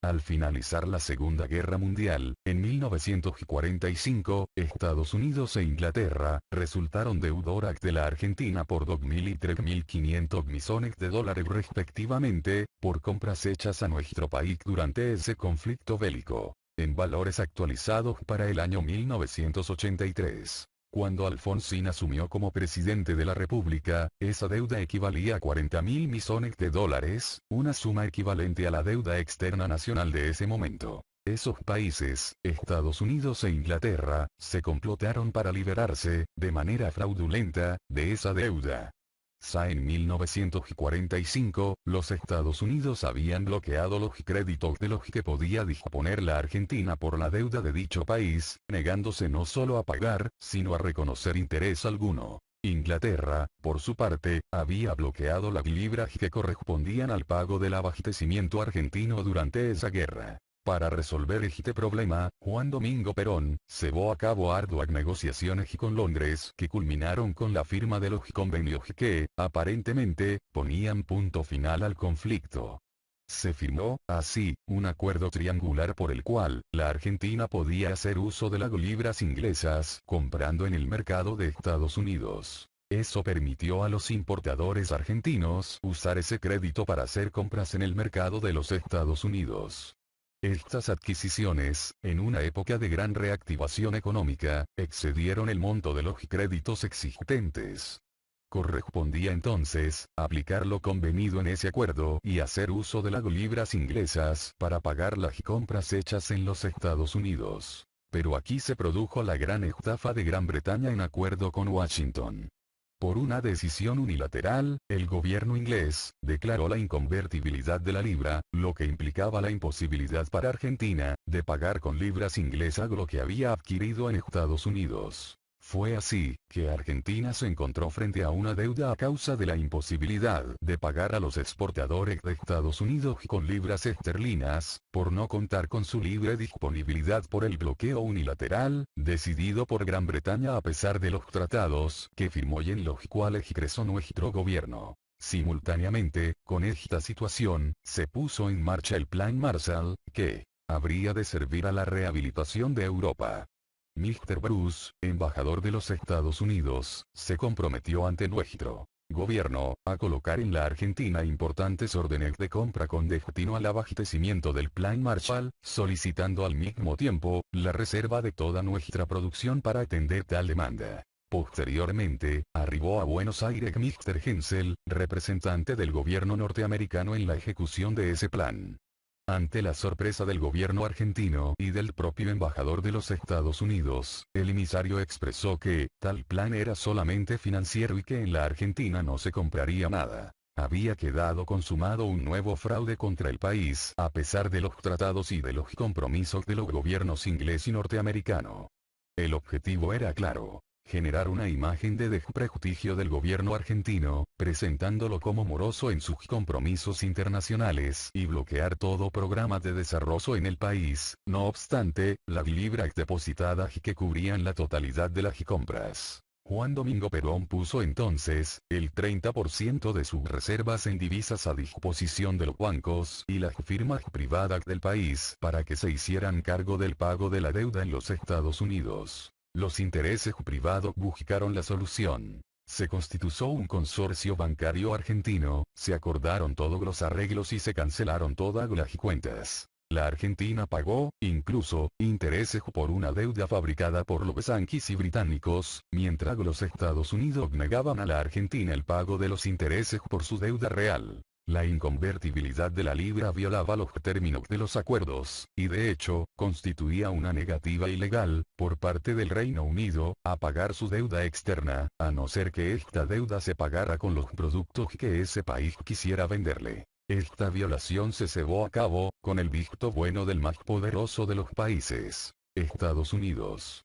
Al finalizar la Segunda Guerra Mundial, en 1945, Estados Unidos e Inglaterra resultaron deudores de la Argentina por 2.000 y 3.500 millones de dólares respectivamente, por compras hechas a nuestro país durante ese conflicto bélico. En valores actualizados para el año 1983. Cuando Alfonsín asumió como presidente de la República, esa deuda equivalía a 40.000 millones de dólares, una suma equivalente a la deuda externa nacional de ese momento. Esos países, Estados Unidos e Inglaterra, se complotaron para liberarse, de manera fraudulenta, de esa deuda. Ya en 1945, los Estados Unidos habían bloqueado los créditos de los que podía disponer la Argentina por la deuda de dicho país, negándose no solo a pagar, sino a reconocer interés alguno. Inglaterra, por su parte, había bloqueado las libras que correspondían al pago del abastecimiento argentino durante esa guerra. Para resolver este problema, Juan Domingo Perón, llevó a cabo arduas negociaciones con Londres que culminaron con la firma de los convenios que, aparentemente, ponían punto final al conflicto. Se firmó, así, un acuerdo triangular por el cual, la Argentina podía hacer uso de las libras inglesas comprando en el mercado de Estados Unidos. Eso permitió a los importadores argentinos usar ese crédito para hacer compras en el mercado de los Estados Unidos. Estas adquisiciones, en una época de gran reactivación económica, excedieron el monto de los créditos existentes. Correspondía entonces, aplicar lo convenido en ese acuerdo y hacer uso de las libras inglesas para pagar las compras hechas en los Estados Unidos. Pero aquí se produjo la gran estafa de Gran Bretaña en acuerdo con Washington. Por una decisión unilateral, el gobierno inglés declaró la inconvertibilidad de la libra, lo que implicaba la imposibilidad para Argentina de pagar con libras inglesas lo que había adquirido en Estados Unidos. Fue así que Argentina se encontró frente a una deuda a causa de la imposibilidad de pagar a los exportadores de Estados Unidos con libras esterlinas, por no contar con su libre disponibilidad por el bloqueo unilateral, decidido por Gran Bretaña a pesar de los tratados que firmó y en los cuales ingresó nuestro gobierno. Simultáneamente, con esta situación, se puso en marcha el Plan Marshall, que habría de servir a la rehabilitación de Europa. Mr. Bruce, embajador de los Estados Unidos, se comprometió ante nuestro gobierno a colocar en la Argentina importantes órdenes de compra con destino al abastecimiento del Plan Marshall, solicitando al mismo tiempo la reserva de toda nuestra producción para atender tal demanda. Posteriormente, arribó a Buenos Aires Mr. Hensel, representante del gobierno norteamericano en la ejecución de ese plan. Ante la sorpresa del gobierno argentino y del propio embajador de los Estados Unidos, el emisario expresó que, tal plan era solamente financiero y que en la Argentina no se compraría nada. Había quedado consumado un nuevo fraude contra el país a pesar de los tratados y de los compromisos de los gobiernos inglés y norteamericano. El objetivo era claro. Generar una imagen de desprestigio del gobierno argentino, presentándolo como moroso en sus compromisos internacionales y bloquear todo programa de desarrollo en el país. No obstante, las libras depositadas que cubrían la totalidad de las compras. Juan Domingo Perón puso entonces, el 30% de sus reservas en divisas a disposición de los bancos y las firmas privadas del país para que se hicieran cargo del pago de la deuda en los Estados Unidos. Los intereses privados buscaron la solución. Se constituyó un consorcio bancario argentino, se acordaron todos los arreglos y se cancelaron todas las cuentas. La Argentina pagó, incluso, intereses por una deuda fabricada por los yanquis y británicos, mientras los Estados Unidos negaban a la Argentina el pago de los intereses por su deuda real. La inconvertibilidad de la libra violaba los términos de los acuerdos, y de hecho, constituía una negativa ilegal, por parte del Reino Unido, a pagar su deuda externa, a no ser que esta deuda se pagara con los productos que ese país quisiera venderle. Esta violación se llevó a cabo, con el visto bueno del más poderoso de los países, Estados Unidos.